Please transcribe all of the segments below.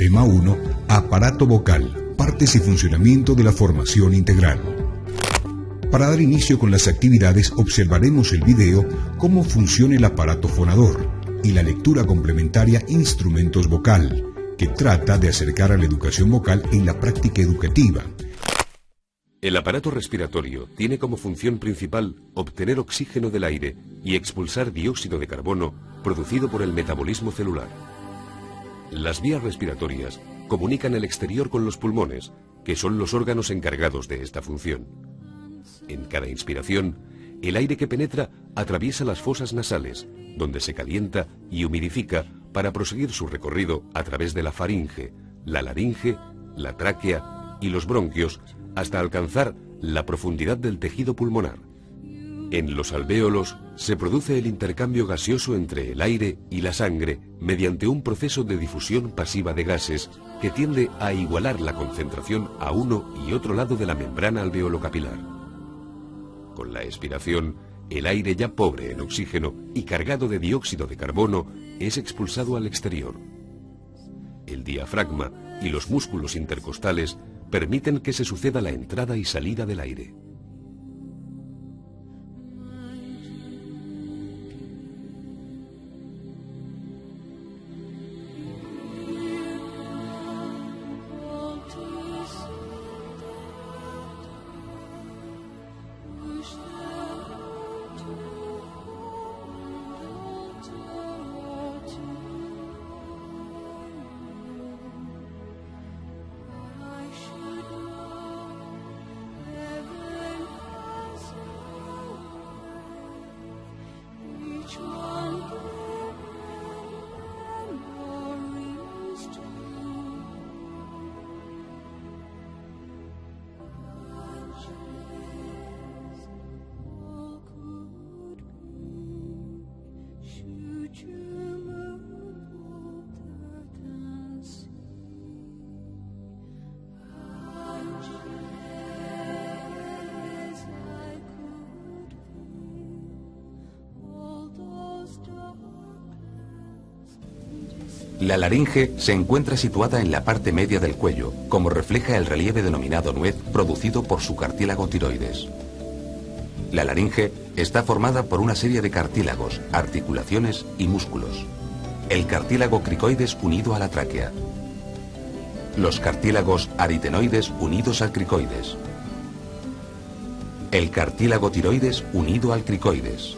Tema 1. Aparato vocal, partes y funcionamiento de la formación integral. Para dar inicio con las actividades observaremos el video Cómo funciona el aparato fonador y la lectura complementaria Instrumentos vocal, que trata de acercar a la educación vocal en la práctica educativa. El aparato respiratorio tiene como función principal obtener oxígeno del aire y expulsar dióxido de carbono producido por el metabolismo celular. Las vías respiratorias comunican el exterior con los pulmones, que son los órganos encargados de esta función. En cada inspiración, el aire que penetra atraviesa las fosas nasales, donde se calienta y humidifica para proseguir su recorrido a través de la faringe, la laringe, la tráquea y los bronquios, hasta alcanzar la profundidad del tejido pulmonar. En los alvéolos se produce el intercambio gaseoso entre el aire y la sangre mediante un proceso de difusión pasiva de gases que tiende a igualar la concentración a uno y otro lado de la membrana alveolo-capilar. Con la expiración, el aire ya pobre en oxígeno y cargado de dióxido de carbono es expulsado al exterior. El diafragma y los músculos intercostales permiten que se suceda la entrada y salida del aire. La laringe se encuentra situada en la parte media del cuello, como refleja el relieve denominado nuez producido por su cartílago tiroides. La laringe está formada por una serie de cartílagos, articulaciones y músculos. El cartílago cricoides unido a la tráquea. Los cartílagos aritenoides unidos al cricoides. El cartílago tiroides unido al cricoides.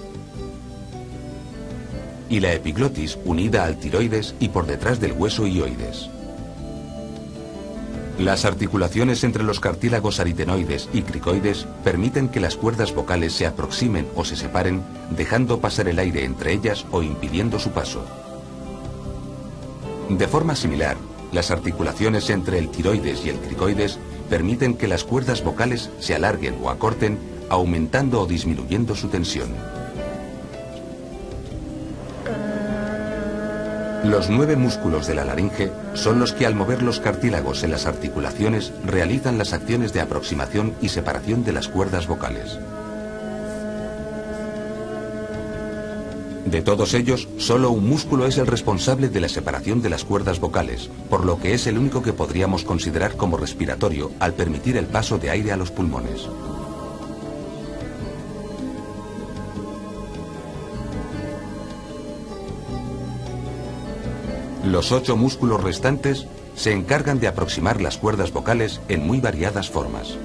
Y la epiglotis unida al tiroides y por detrás del hueso hioides. Las articulaciones entre los cartílagos aritenoides y cricoides permiten que las cuerdas vocales se aproximen o se separen, dejando pasar el aire entre ellas o impidiendo su paso. De forma similar, las articulaciones entre el tiroides y el cricoides permiten que las cuerdas vocales se alarguen o acorten, aumentando o disminuyendo su tensión. Los 9 músculos de la laringe son los que al mover los cartílagos en las articulaciones realizan las acciones de aproximación y separación de las cuerdas vocales. De todos ellos, solo un músculo es el responsable de la separación de las cuerdas vocales, por lo que es el único que podríamos considerar como respiratorio al permitir el paso de aire a los pulmones. Los 8 músculos restantes se encargan de aproximar las cuerdas vocales en muy variadas formas.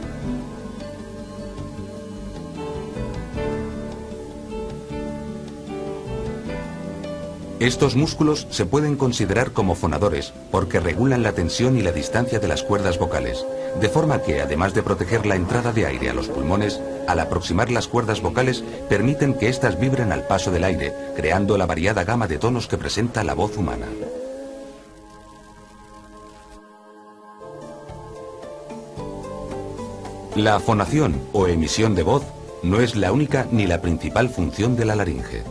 Estos músculos se pueden considerar como fonadores porque regulan la tensión y la distancia de las cuerdas vocales, de forma que, además de proteger la entrada de aire a los pulmones, al aproximar las cuerdas vocales permiten que éstas vibren al paso del aire, creando la variada gama de tonos que presenta la voz humana. La fonación o emisión de voz no es la única ni la principal función de la laringe.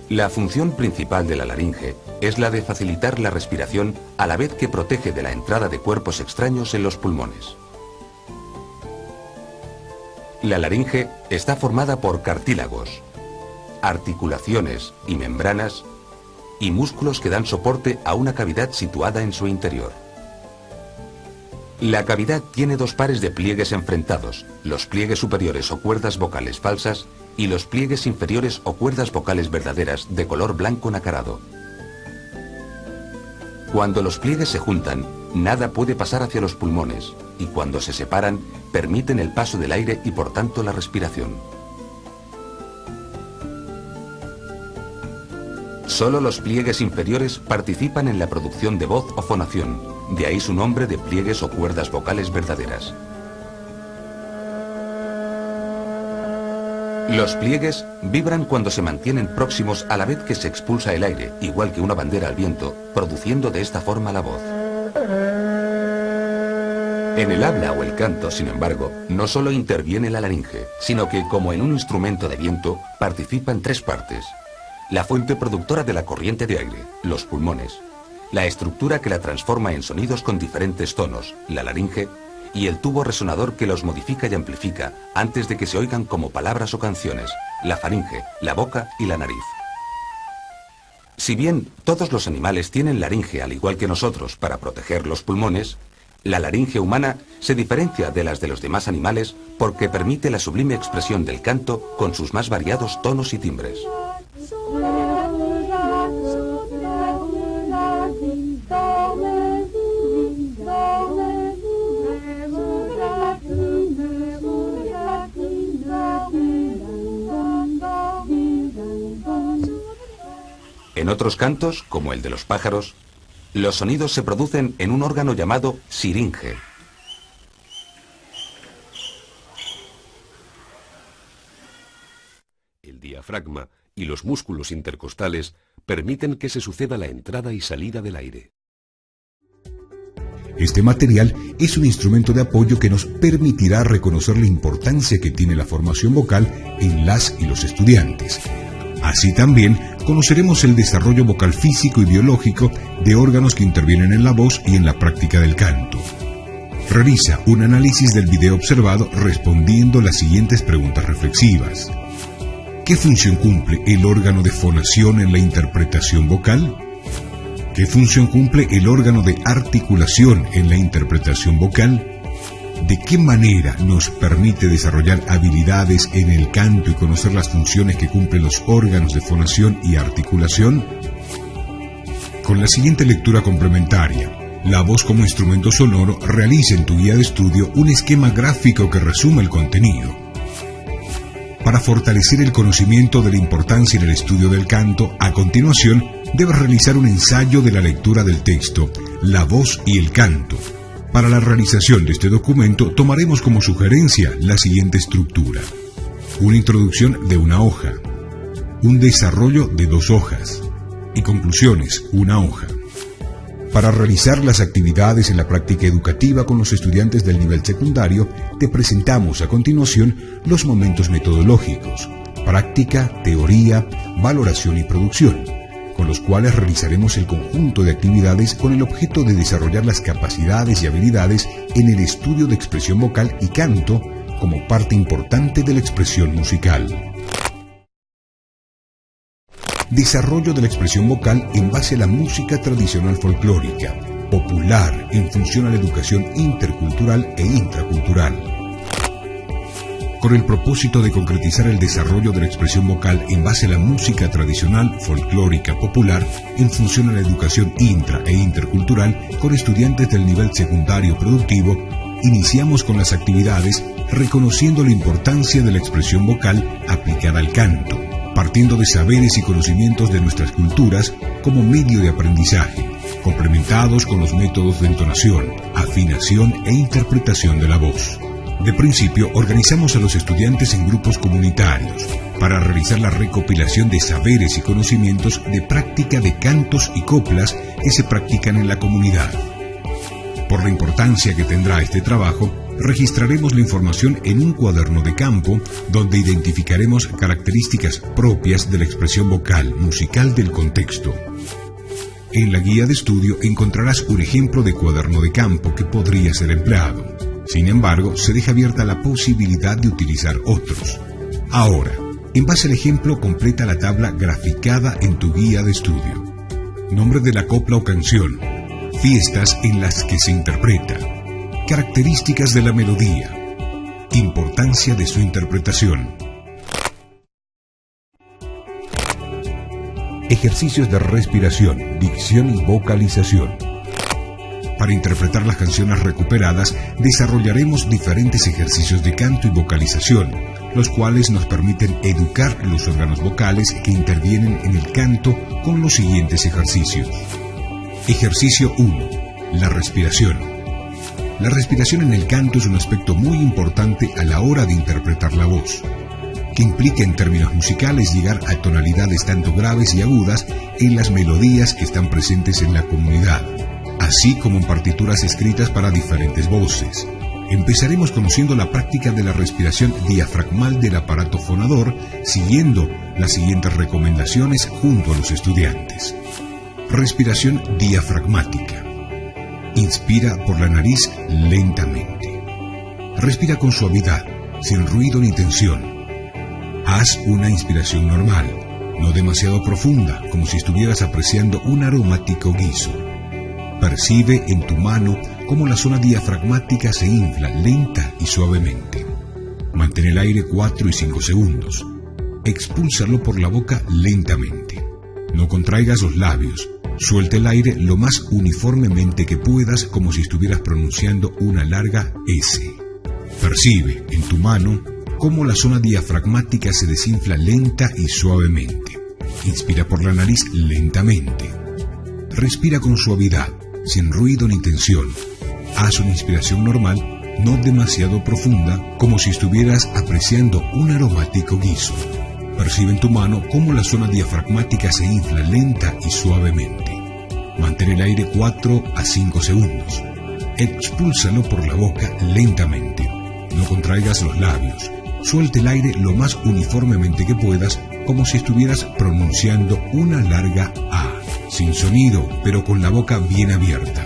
La función principal de la laringe es la de facilitar la respiración a la vez que protege de la entrada de cuerpos extraños en los pulmones. La laringe está formada por cartílagos, articulaciones y membranas y músculos que dan soporte a una cavidad situada en su interior. La cavidad tiene dos pares de pliegues enfrentados, los pliegues superiores o cuerdas vocales falsas y los pliegues inferiores o cuerdas vocales verdaderas de color blanco nacarado. Cuando los pliegues se juntan, nada puede pasar hacia los pulmones, y cuando se separan, permiten el paso del aire y por tanto la respiración. Solo los pliegues inferiores participan en la producción de voz o fonación, de ahí su nombre de pliegues o cuerdas vocales verdaderas. Los pliegues vibran cuando se mantienen próximos a la vez que se expulsa el aire, igual que una bandera al viento, produciendo de esta forma la voz. En el habla o el canto, sin embargo, no solo interviene la laringe, sino que, como en un instrumento de viento, participan tres partes: la fuente productora de la corriente de aire, los pulmones; la estructura que la transforma en sonidos con diferentes tonos, la laringe; y el tubo resonador que los modifica y amplifica antes de que se oigan como palabras o canciones, la faringe, la boca y la nariz. Si bien todos los animales tienen laringe al igual que nosotros para proteger los pulmones, la laringe humana se diferencia de las de los demás animales porque permite la sublime expresión del canto con sus más variados tonos y timbres. En otros cantos, como el de los pájaros, los sonidos se producen en un órgano llamado siringe. El diafragma y los músculos intercostales permiten que se suceda la entrada y salida del aire. Este material es un instrumento de apoyo que nos permitirá reconocer la importancia que tiene la formación vocal en las y los estudiantes. Así también conoceremos el desarrollo vocal físico y biológico de órganos que intervienen en la voz y en la práctica del canto. Realiza un análisis del video observado respondiendo las siguientes preguntas reflexivas. ¿Qué función cumple el órgano de fonación en la interpretación vocal? ¿Qué función cumple el órgano de articulación en la interpretación vocal? ¿De qué manera nos permite desarrollar habilidades en el canto y conocer las funciones que cumplen los órganos de fonación y articulación? Con la siguiente lectura complementaria, La voz como instrumento sonoro, realiza en tu guía de estudio un esquema gráfico que resume el contenido. Para fortalecer el conocimiento de la importancia en el estudio del canto, a continuación debes realizar un ensayo de la lectura del texto, La voz y el canto. Para la realización de este documento tomaremos como sugerencia la siguiente estructura: una introducción de una hoja, un desarrollo de 2 hojas y conclusiones, una hoja. Para realizar las actividades en la práctica educativa con los estudiantes del nivel secundario, te presentamos a continuación los momentos metodológicos: práctica, teoría, valoración y producción, con los cuales realizaremos el conjunto de actividades con el objeto de desarrollar las capacidades y habilidades en el estudio de expresión vocal y canto como parte importante de la expresión musical. Desarrollo de la expresión vocal en base a la música tradicional folclórica, popular, en función a la educación intercultural e intracultural. Con el propósito de concretizar el desarrollo de la expresión vocal en base a la música tradicional, folclórica, popular, en función a la educación intra e intercultural con estudiantes del nivel secundario productivo, iniciamos con las actividades reconociendo la importancia de la expresión vocal aplicada al canto, partiendo de saberes y conocimientos de nuestras culturas como medio de aprendizaje, complementados con los métodos de entonación, afinación e interpretación de la voz. De principio, organizamos a los estudiantes en grupos comunitarios para realizar la recopilación de saberes y conocimientos de práctica de cantos y coplas que se practican en la comunidad. Por la importancia que tendrá este trabajo, registraremos la información en un cuaderno de campo donde identificaremos características propias de la expresión vocal musical del contexto. En la guía de estudio encontrarás un ejemplo de cuaderno de campo que podría ser empleado. Sin embargo, se deja abierta la posibilidad de utilizar otros. Ahora, en base al ejemplo, completa la tabla graficada en tu guía de estudio. nombre de la copla o canción, fiestas en las que se interpreta, características de la melodía, importancia de su interpretación. Ejercicios de respiración, dicción y vocalización. Para interpretar las canciones recuperadas, desarrollaremos diferentes ejercicios de canto y vocalización, los cuales nos permiten educar los órganos vocales que intervienen en el canto con los siguientes ejercicios. Ejercicio 1. La respiración. La respiración en el canto es un aspecto muy importante a la hora de interpretar la voz, que implica en términos musicales llegar a tonalidades tanto graves y agudas en las melodías que están presentes en la comunidad, así como en partituras escritas para diferentes voces. Empezaremos conociendo la práctica de la respiración diafragmal del aparato fonador, siguiendo las siguientes recomendaciones junto a los estudiantes. Respiración diafragmática. Inspira por la nariz lentamente. Respira con suavidad, sin ruido ni tensión. Haz una inspiración normal, no demasiado profunda, como si estuvieras apreciando un aromático guiso. Percibe en tu mano cómo la zona diafragmática se infla lenta y suavemente. Mantén el aire 4 y 5 segundos. Expúlsalo por la boca lentamente. No contraigas los labios. Suelta el aire lo más uniformemente que puedas, como si estuvieras pronunciando una larga S. Percibe en tu mano cómo la zona diafragmática se desinfla lenta y suavemente. Inspira por la nariz lentamente. Respira con suavidad, sin ruido ni tensión. Haz una inspiración normal, no demasiado profunda, como si estuvieras apreciando un aromático guiso. Percibe en tu mano cómo la zona diafragmática se infla lenta y suavemente. Mantén el aire 4 a 5 segundos. Expúlsalo por la boca lentamente. No contraigas los labios. Suelta el aire lo más uniformemente que puedas, como si estuvieras pronunciando una larga A, sin sonido, pero con la boca bien abierta.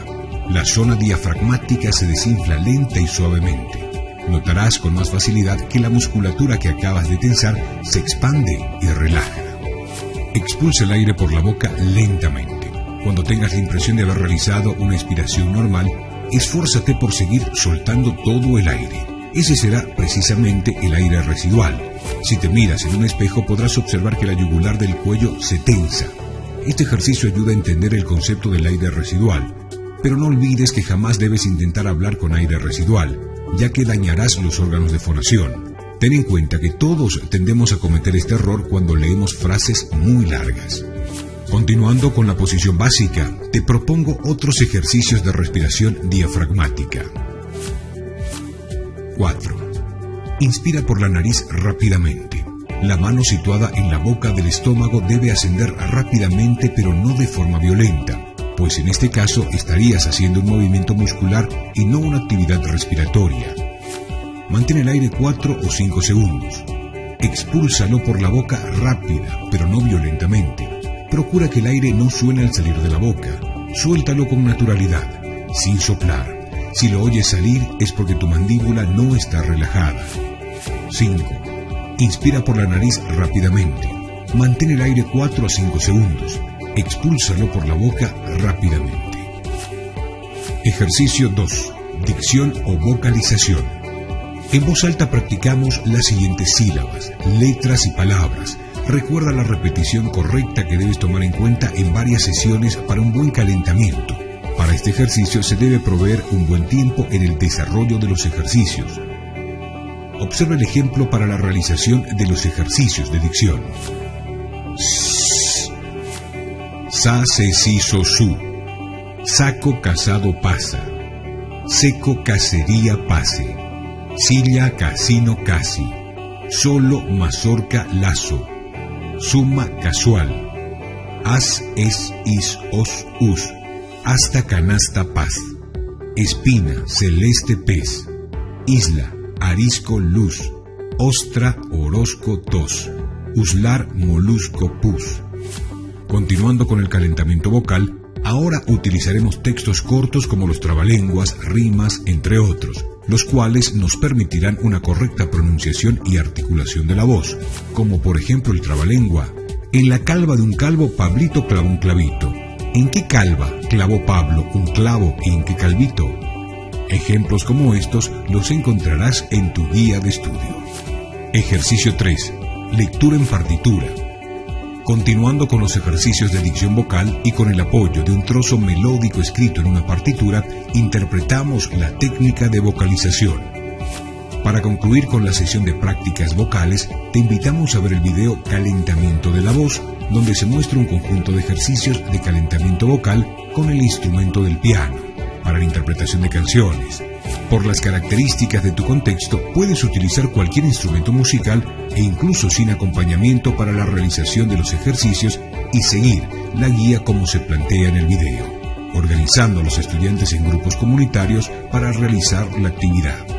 La zona diafragmática se desinfla lenta y suavemente. Notarás con más facilidad que la musculatura que acabas de tensar se expande y relaja. Expulsa el aire por la boca lentamente. Cuando tengas la impresión de haber realizado una inspiración normal, esfuérzate por seguir soltando todo el aire. Ese será precisamente el aire residual. Si te miras en un espejo podrás observar que la yugular del cuello se tensa. Este ejercicio ayuda a entender el concepto del aire residual, pero no olvides que jamás debes intentar hablar con aire residual, ya que dañarás los órganos de fonación. Ten en cuenta que todos tendemos a cometer este error cuando leemos frases muy largas. Continuando con la posición básica, te propongo otros ejercicios de respiración diafragmática. 4. Inspira por la nariz rápidamente. La mano situada en la boca del estómago debe ascender rápidamente, pero no de forma violenta, pues en este caso estarías haciendo un movimiento muscular y no una actividad respiratoria. Mantén el aire 4 o 5 segundos. Expúlsalo por la boca rápida, pero no violentamente. Procura que el aire no suene al salir de la boca. Suéltalo con naturalidad, sin soplar. Si lo oyes salir es porque tu mandíbula no está relajada. 5. Inspira por la nariz rápidamente. Mantén el aire 4 a 5 segundos. Expúlsalo por la boca rápidamente. Ejercicio 2. Dicción o vocalización. En voz alta practicamos las siguientes sílabas, letras y palabras. Recuerda la repetición correcta que debes tomar en cuenta en varias sesiones para un buen calentamiento. Para este ejercicio se debe proveer un buen tiempo en el desarrollo de los ejercicios. Observa el ejemplo para la realización de los ejercicios de dicción. Sa, se, si, so, su. Saco, casado, pasa. Seco, cacería, pase. Silla, casino, casi. Solo, mazorca, lazo. Suma, casual. As, es, is, os, us. Hasta canasta, paz. Espina, celeste, pez. Isla, arisco, luz. Ostra, orozco, tos. Uslar, molusco, pus. Continuando con el calentamiento vocal, ahora utilizaremos textos cortos como los trabalenguas, rimas, entre otros, los cuales nos permitirán una correcta pronunciación y articulación de la voz, como por ejemplo el trabalengua. En la calva de un calvo, Pablito clavó un clavito. ¿En qué calva clavó Pablo un clavo y en qué calvito? Ejemplos como estos los encontrarás en tu guía de estudio. Ejercicio 3. Lectura en partitura. Continuando con los ejercicios de dicción vocal y con el apoyo de un trozo melódico escrito en una partitura, interpretamos la técnica de vocalización. Para concluir con la sesión de prácticas vocales, te invitamos a ver el video Calentamiento de la voz, donde se muestra un conjunto de ejercicios de calentamiento vocal con el instrumento del piano, para la interpretación de canciones. Por las características de tu contexto, puedes utilizar cualquier instrumento musical e incluso sin acompañamiento para la realización de los ejercicios y seguir la guía como se plantea en el video, organizando a los estudiantes en grupos comunitarios para realizar la actividad.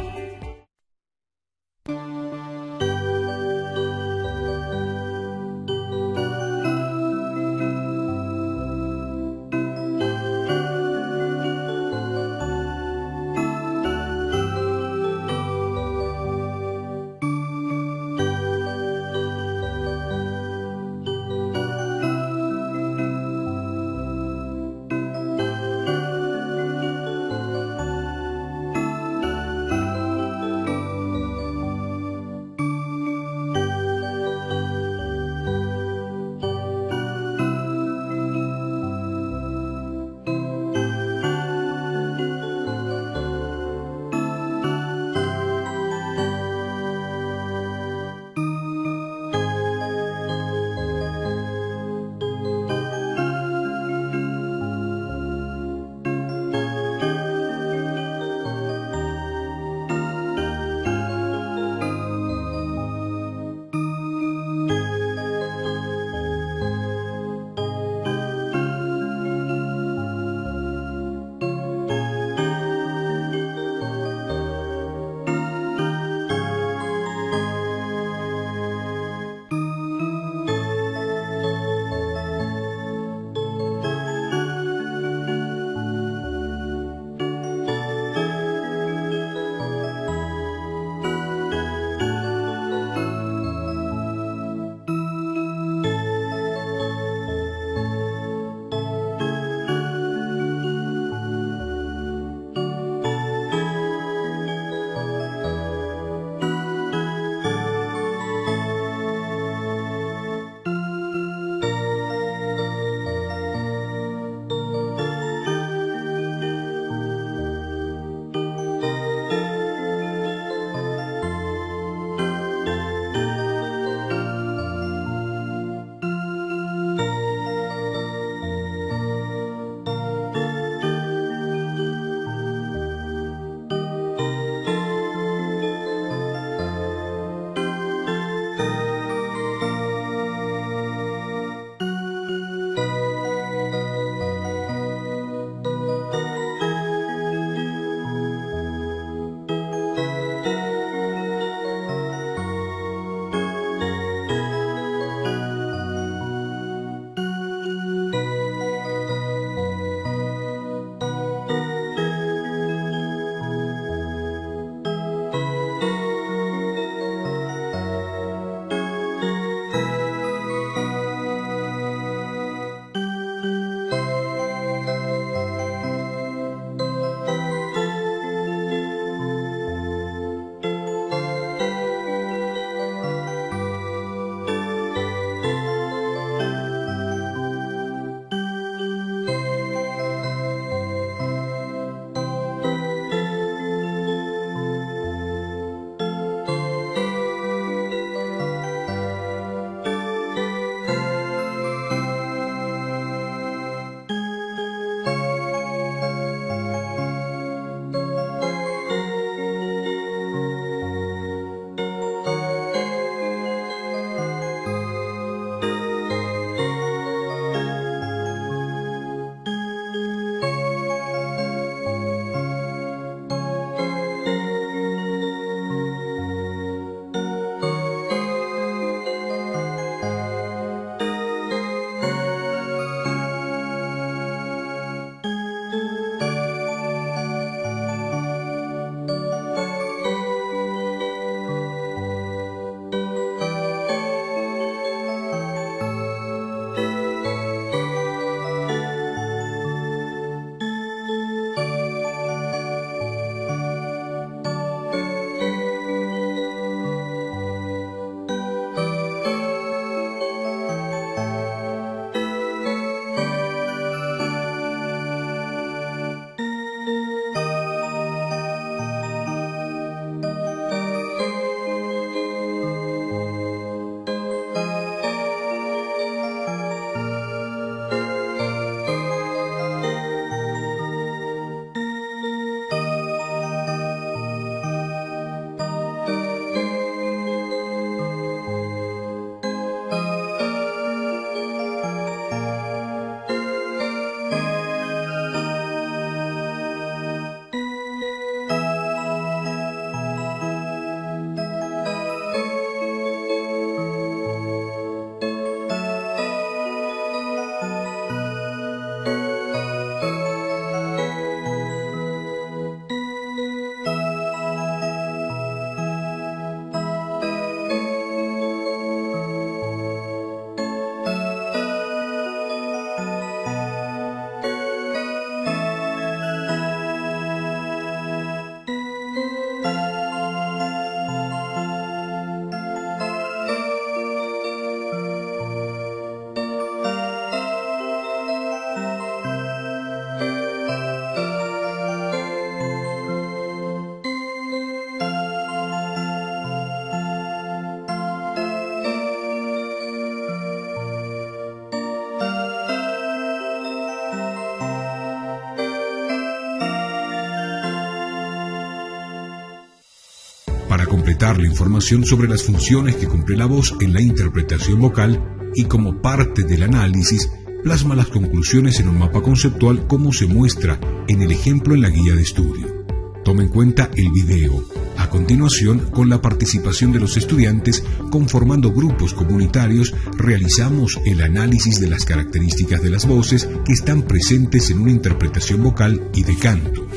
para completar la información sobre las funciones que cumple la voz en la interpretación vocal y como parte del análisis, plasma las conclusiones en un mapa conceptual como se muestra en el ejemplo en la guía de estudio. Toma en cuenta el video. A continuación, con la participación de los estudiantes, conformando grupos comunitarios, realizamos el análisis de las características de las voces que están presentes en una interpretación vocal y de canto.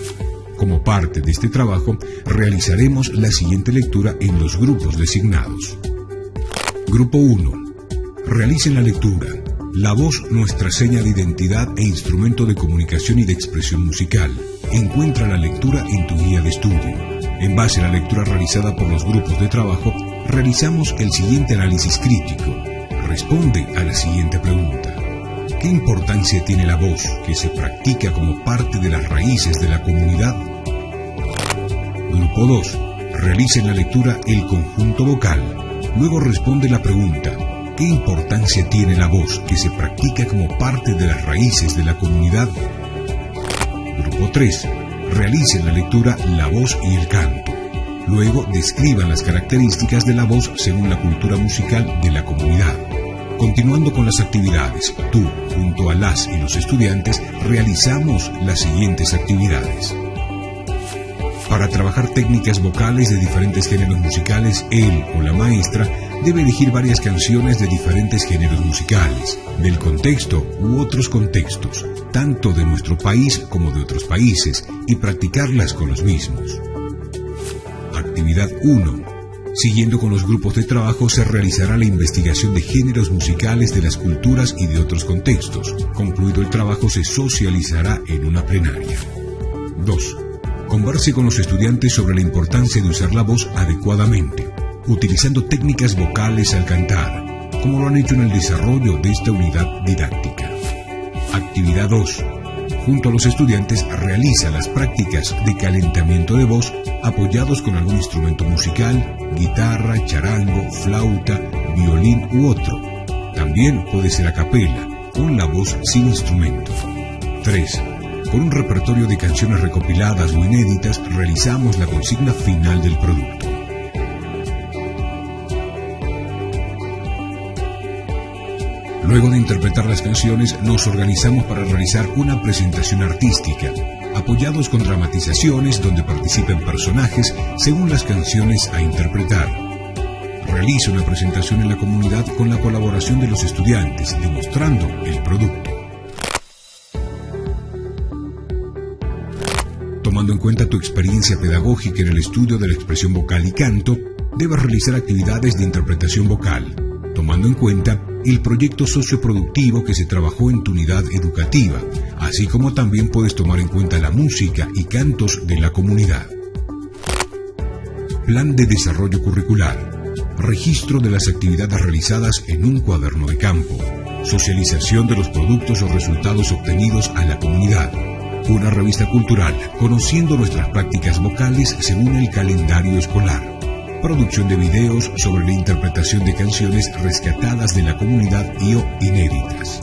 Como parte de este trabajo, realizaremos la siguiente lectura en los grupos designados. Grupo 1. Realicen la lectura. La voz, nuestra seña de identidad e instrumento de comunicación y de expresión musical. Encuentra la lectura en tu guía de estudio. En base a la lectura realizada por los grupos de trabajo, realizamos el siguiente análisis crítico. Responde a la siguiente pregunta. ¿Qué importancia tiene la voz que se practica como parte de las raíces de la comunidad? Grupo 2. Realicen la lectura el conjunto vocal. Luego responde la pregunta. ¿Qué importancia tiene la voz que se practica como parte de las raíces de la comunidad? Grupo 3. Realicen la lectura la voz y el canto. Luego describan las características de la voz según la cultura musical de la comunidad. Continuando con las actividades, tú, junto a las y los estudiantes, realizamos las siguientes actividades. Para trabajar técnicas vocales de diferentes géneros musicales, él o la maestra debe elegir varias canciones de diferentes géneros musicales, del contexto u otros contextos, tanto de nuestro país como de otros países, y practicarlas con los mismos. Actividad 1. Siguiendo con los grupos de trabajo, se realizará la investigación de géneros musicales de las culturas y de otros contextos. Concluido el trabajo, se socializará en una plenaria. 2. Converse con los estudiantes sobre la importancia de usar la voz adecuadamente, utilizando técnicas vocales al cantar, como lo han hecho en el desarrollo de esta unidad didáctica. Actividad 2. Junto a los estudiantes realiza las prácticas de calentamiento de voz apoyados con algún instrumento musical, guitarra, charango, flauta, violín u otro. También puede ser a capela, con la voz sin instrumento. 3. Con un repertorio de canciones recopiladas o inéditas, realizamos la consigna final del producto. Luego de interpretar las canciones, nos organizamos para realizar una presentación artística, apoyados con dramatizaciones donde participen personajes según las canciones a interpretar. Realiza una presentación en la comunidad con la colaboración de los estudiantes, demostrando el producto. Tomando en cuenta tu experiencia pedagógica en el estudio de la expresión vocal y canto, debes realizar actividades de interpretación vocal, tomando en cuenta el proyecto socioproductivo que se trabajó en tu unidad educativa, así como también puedes tomar en cuenta la música y cantos de la comunidad. Plan de desarrollo curricular. Registro de las actividades realizadas en un cuaderno de campo. Socialización de los productos o resultados obtenidos a la comunidad. Una revista cultural, conociendo nuestras prácticas vocales según el calendario escolar. Producción de videos sobre la interpretación de canciones rescatadas de la comunidad y o inéditas.